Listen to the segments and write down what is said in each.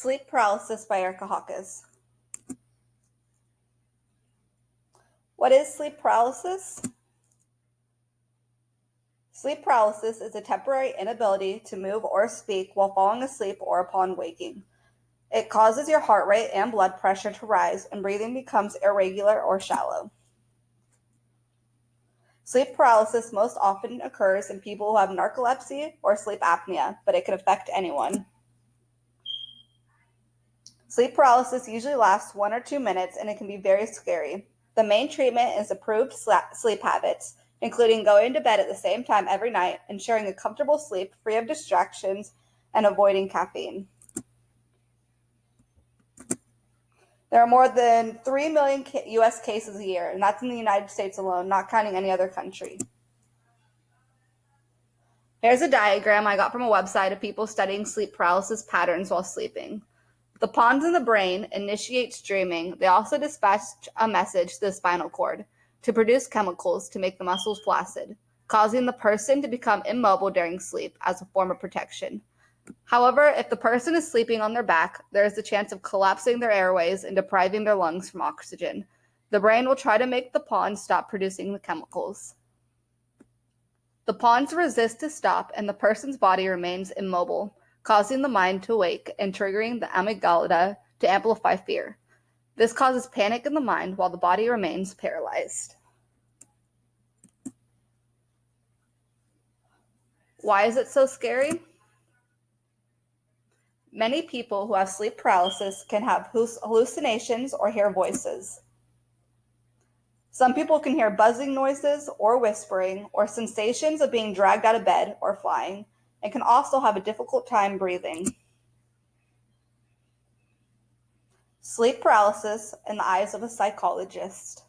Sleep Paralysis by Erica Hawkes. What is sleep paralysis? Sleep paralysis is a temporary inability to move or speak while falling asleep or upon waking. It causes your heart rate and blood pressure to rise, and breathing becomes irregular or shallow. Sleep paralysis most often occurs in people who have narcolepsy or sleep apnea, but it can affect anyone. Sleep paralysis usually lasts 1 or 2 minutes, and it can be very scary. The main treatment is improved sleep habits, including going to bed at the same time every night, ensuring a comfortable sleep free of distractions, and avoiding caffeine. There are more than 3 million U.S. cases a year, and that's in the United States alone, not counting any other country. Here's a diagram I got from a website of people studying sleep paralysis patterns while sleeping. The pons in the brain initiates dreaming. They also dispatch a message to the spinal cord to produce chemicals to make the muscles flaccid, causing the person to become immobile during sleep as a form of protection. However, if the person is sleeping on their back, there is a chance of collapsing their airways and depriving their lungs from oxygen. The brain will try to make the pons stop producing the chemicals. The pons resist to stop, and the person's body remains immobile, causing the mind to wake and triggering the amygdala to amplify fear. This causes panic in the mind while the body remains paralyzed. Why is it so scary? Many people who have sleep paralysis can have hallucinations or hear voices. Some people can hear buzzing noises or whispering or sensations of being dragged out of bed or flying, and can also have a difficult time breathing. Sleep paralysis in the eyes of a psychologist.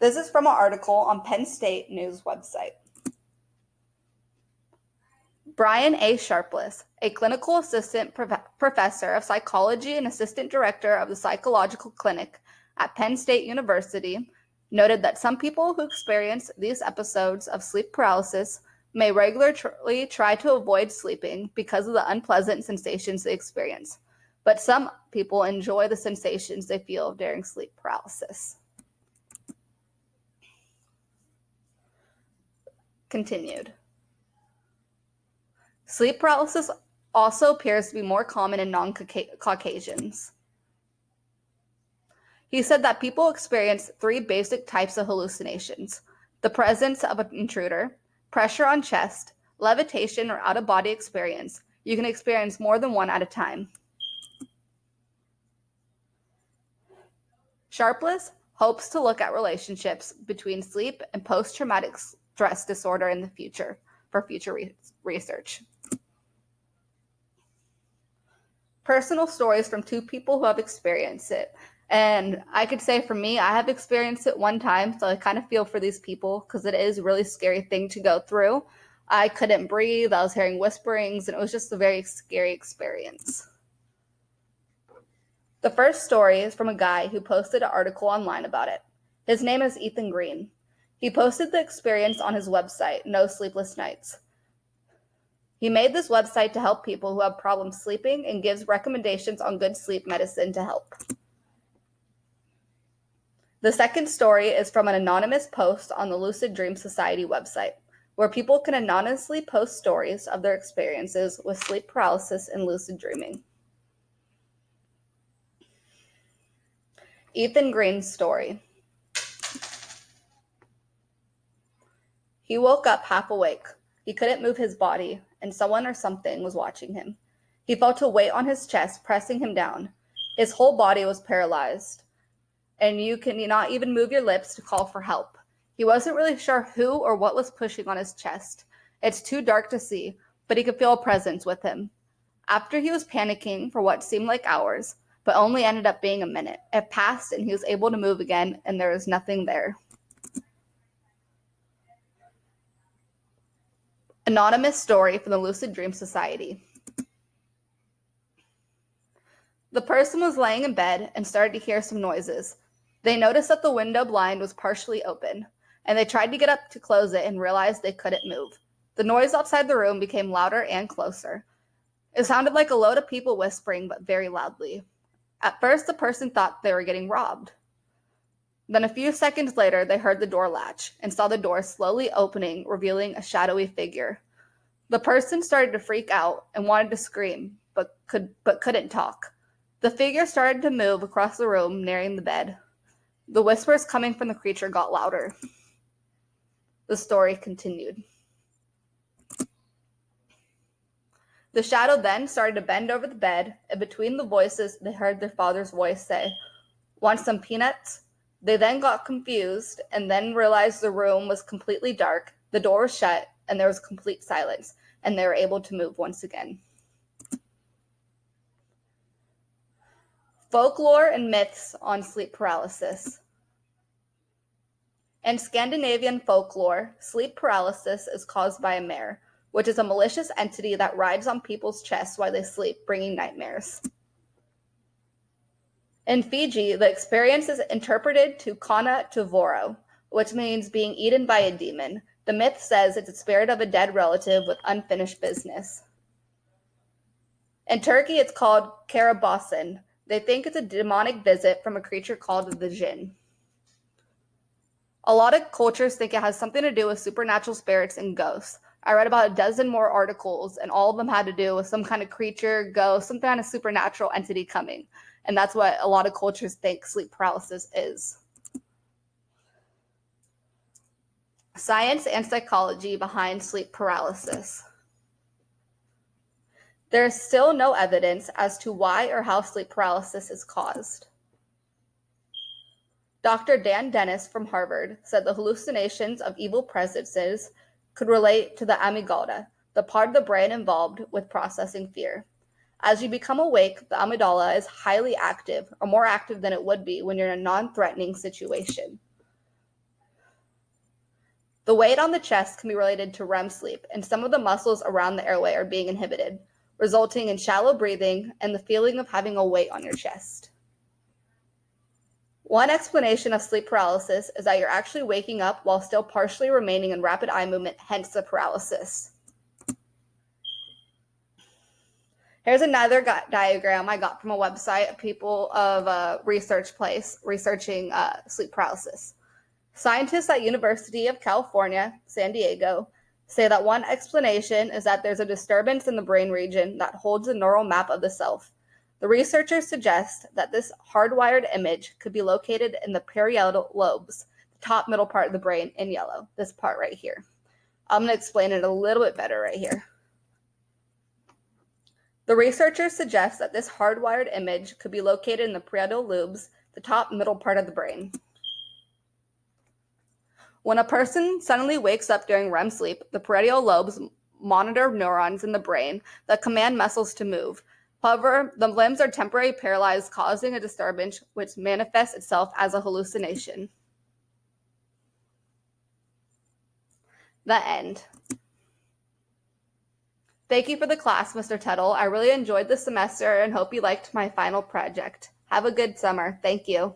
This is from an article on Penn State News website. Brian A. Sharpless, a clinical assistant professor of psychology and assistant director of the psychological clinic at Penn State University, noted that some people who experience these episodes of sleep paralysis may regularly try to avoid sleeping because of the unpleasant sensations they experience, but some people enjoy the sensations they feel during sleep paralysis. Continued. Sleep paralysis also appears to be more common in non-Caucasians. He said that people experience 3 basic types of hallucinations: the presence of an intruder, pressure on chest, levitation or out-of-body experience. You can experience more than one at a time. Sharpless hopes to look at relationships between sleep and post-traumatic stress disorder in the future for future research. Personal stories from 2 people who have experienced it. And I could say for me, I have experienced it one time, so I kind of feel for these people because it is a really scary thing to go through. I couldn't breathe, I was hearing whisperings, and it was just a very scary experience. The first story is from a guy who posted an article online about it. His name is Ethan Green. He posted the experience on his website, No Sleepless Nights. He made this website to help people who have problems sleeping and gives recommendations on good sleep medicine to help. The second story is from an anonymous post on the Lucid Dream Society website, where people can anonymously post stories of their experiences with sleep paralysis and lucid dreaming. Ethan Green's story. He woke up half awake. He couldn't move his body, and someone or something was watching him. He felt a weight on his chest pressing him down. His whole body was paralyzed, and you cannot even move your lips to call for help. He wasn't really sure who or what was pushing on his chest. It's too dark to see, but he could feel a presence with him. After he was panicking for what seemed like hours, but only ended up being a minute, it passed and he was able to move again, and there was nothing there. Anonymous story from the Lucid Dream Society. The person was laying in bed and started to hear some noises. They noticed that the window blind was partially open, and they tried to get up to close it and realized they couldn't move. The noise outside the room became louder and closer. It sounded like a load of people whispering, but very loudly. At first, the person thought they were getting robbed. Then a few seconds later, they heard the door latch and saw the door slowly opening, revealing a shadowy figure. The person started to freak out and wanted to scream, but couldn't talk. The figure started to move across the room, nearing the bed. The whispers coming from the creature got louder. The story continued. The shadow then started to bend over the bed, and between the voices, they heard their father's voice say, "Want some peanuts?" They then got confused and then realized the room was completely dark, the door was shut, and there was complete silence, and they were able to move once again. Folklore and myths on sleep paralysis. In Scandinavian folklore, sleep paralysis is caused by a mare, which is a malicious entity that rides on people's chests while they sleep, bringing nightmares. In Fiji, the experience is interpreted to kana tuvoro, which means being eaten by a demon. The myth says it's the spirit of a dead relative with unfinished business. In Turkey, it's called karabasan. They think it's a demonic visit from a creature called the jinn. A lot of cultures think it has something to do with supernatural spirits and ghosts. I read about a dozen more articles, and all of them had to do with some kind of creature, ghost, some kind of supernatural entity coming. And that's what a lot of cultures think sleep paralysis is. Science and psychology behind sleep paralysis. There is still no evidence as to why or how sleep paralysis is caused. Dr. Dan Dennis from Harvard said the hallucinations of evil presences could relate to the amygdala, the part of the brain involved with processing fear. As you become awake, the amygdala is highly active, or more active than it would be when you're in a non-threatening situation. The weight on the chest can be related to REM sleep, and some of the muscles around the airway are being inhibited, resulting in shallow breathing and the feeling of having a weight on your chest. One explanation of sleep paralysis is that you're actually waking up while still partially remaining in rapid eye movement, hence the paralysis. Here's another diagram I got from a website of people of a research place researching sleep paralysis. Scientists at University of California, San Diego, say that one explanation is that there's a disturbance in the brain region that holds a neural map of the self. The researchers suggest that this hardwired image could be located in the parietal lobes, the top middle part of the brain in yellow, this part right here. I'm going to explain it a little bit better right here. The researchers suggest that this hardwired image could be located in the parietal lobes, the top middle part of the brain. When a person suddenly wakes up during REM sleep, the parietal lobes monitor neurons in the brain that command muscles to move. However, the limbs are temporarily paralyzed, causing a disturbance which manifests itself as a hallucination. The end. Thank you for the class, Mr. Tuttle. I really enjoyed the semester and hope you liked my final project. Have a good summer. Thank you.